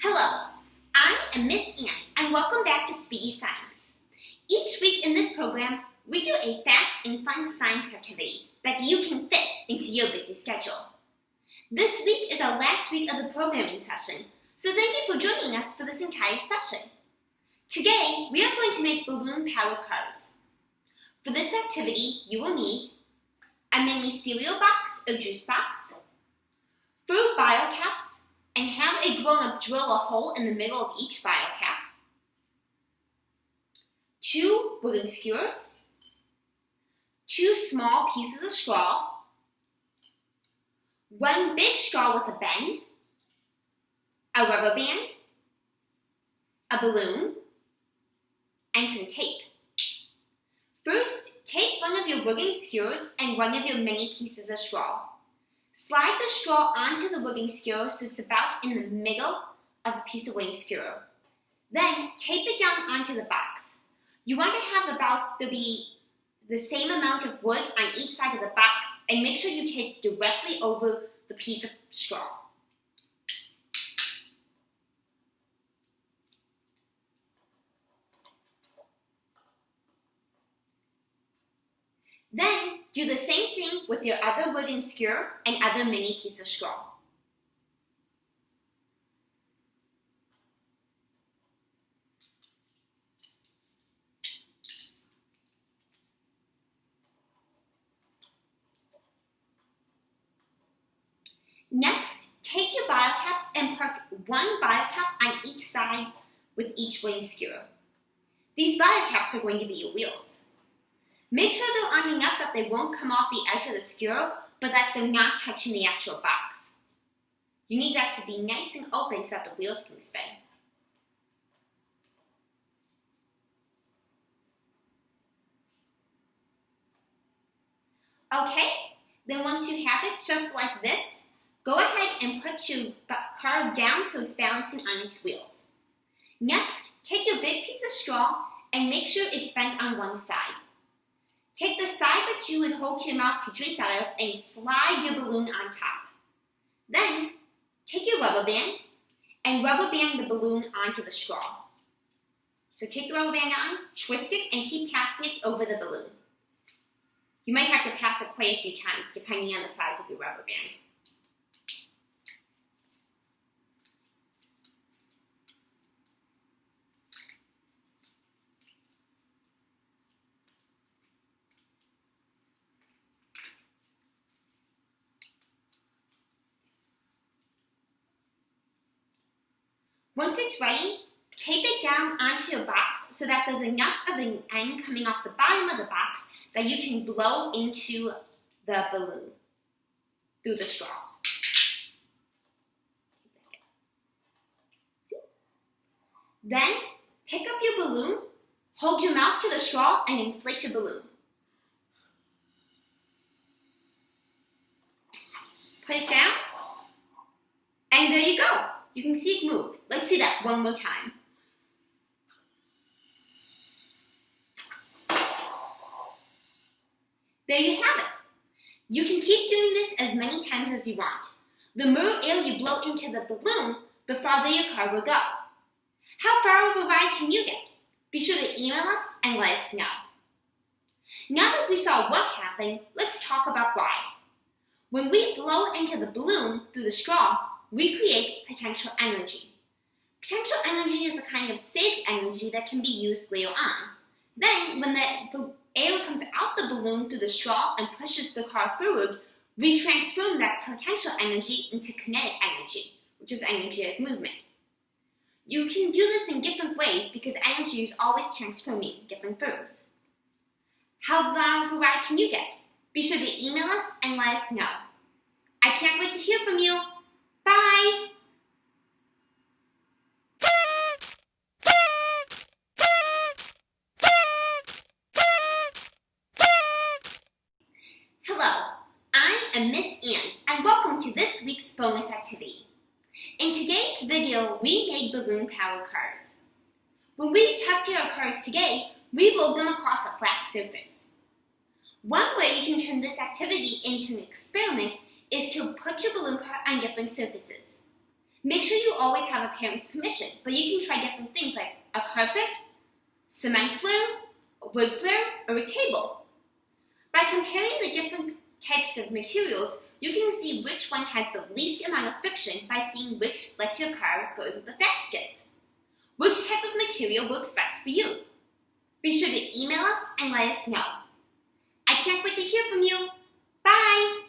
Hello, I am Miss Ann, and welcome back to Speedy Science. Each week in this program, we do a fast and fun science activity that you can fit into your busy schedule. This week is our last week of the programming session, so thank you for joining us for this entire session. Today, we are going to make balloon-powered cars. For this activity, you will need a mini cereal box or juice box, fruit bottle caps, and have a grown-up drill a hole in the middle of each bottle cap, 2 wooden skewers, 2 small pieces of straw, 1 big straw with a bend, a rubber band, a balloon, and some tape. First, take one of your wooden skewers and one of your mini pieces of straw. Slide the straw onto the wooden skewer so it's about in the middle of the piece of wooden skewer. Then tape it down onto the box. You want to have about the same amount of wood on each side of the box, and make sure you tape directly over the piece of straw. Then, do the same thing with your other wooden skewer and other mini piece of straw. Next, take your bottle caps and put 1 bottle cap on each side with each wooden skewer. These bottle caps are going to be your wheels. Make sure they're on enough that they won't come off the edge of the skewer, but that they're not touching the actual box. You need that to be nice and open so that the wheels can spin. Okay, then once you have it just like this, go ahead and put your car down so it's balancing on its wheels. Next, take your big piece of straw and make sure it's bent on one side. Take the side that you would hold to your mouth to drink out of and slide your balloon on top. Then, take your rubber band and rubber band the balloon onto the straw. So take the rubber band on, twist it, and keep passing it over the balloon. You might have to pass it quite a few times depending on the size of your rubber band. Once it's ready, tape it down onto your box so that there's enough of an end coming off the bottom of the box that you can blow into the balloon through the straw. Then, pick up your balloon, hold your mouth to the straw, and inflate your balloon. Put it down, and there you go. You can see it move. Let's see that one more time. There you have it. You can keep doing this as many times as you want. The more air you blow into the balloon, the farther your car will go. How far of a ride can you get? Be sure to email us and let us know. Now that we saw what happened, let's talk about why. When we blow into the balloon through the straw, we create potential energy. Potential energy is a kind of saved energy that can be used later on. Then, when the air comes out the balloon through the straw and pushes the car forward, we transform that potential energy into kinetic energy, which is energy of movement. You can do this in different ways because energy is always transforming in different forms. How long of a ride can you get? Be sure to email us and let us know. I can't wait to hear from you. Bye! Hello, I am Miss Ann, and welcome to this week's bonus activity. In today's video, we made balloon-powered cars. When we tested our cars today, we rolled them across a flat surface. One way you can turn this activity into an experiment is to put your balloon car on different surfaces. Make sure you always have a parent's permission, but you can try different things like a carpet, cement floor, wood floor, or a table. By comparing the different types of materials, you can see which one has the least amount of friction by seeing which lets your car go the fastest. Which type of material works best for you? Be sure to email us and let us know. I can't wait to hear from you. Bye!